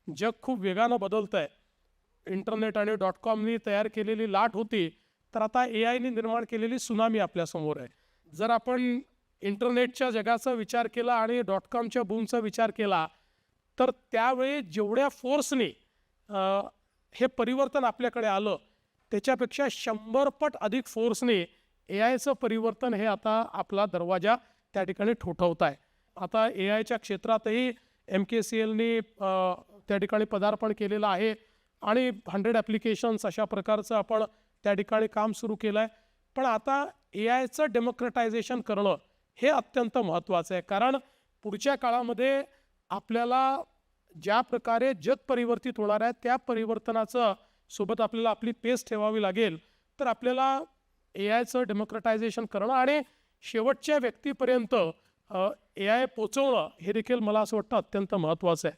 जग खूप वेगानं बदलतं आहे. इंटरनेट आणि .comनी तयार केलेली लाट होती, तर आता AIने निर्माण केलेली सुनामी आपल्यासमोर आहे. जर आपण इंटरनेटच्या जगाचा विचार केला आणि .comच्या बूमचा विचार केला, तर त्यावेळी जेवढ्या फोर्सने हे परिवर्तन आपल्याकडे आलं, त्याच्यापेक्षा 100 पट अधिक फोर्सने AIचं परिवर्तन हे आता आपला दरवाजा त्या ठिकाणी ठोठावत आहे. आता AIच्या क्षेत्रातही MKCLनी त्या ठिकाणी पदार्पण केलेलं आहे आणि 100 ॲप्लिकेशन्स अशा प्रकारचं आपण त्या ठिकाणी काम सुरू केलं आहे. पण आता AIचं डेमोक्रेटायझेशन करणं हे अत्यंत महत्त्वाचं आहे. कारण पुढच्या काळामध्ये आपल्याला ज्या प्रकारे जग परिवर्तित होणार आहे, त्या परिवर्तनाचं सोबत आपल्याला आपली पेस ठेवावी लागेल. तर आपल्याला AIचं डेमोक्रेटायझेशन करणं आणि शेवटच्या व्यक्तीपर्यंत AI पोचवणं हे देखील मला असं वाटतं अत्यंत महत्त्वाचं आहे.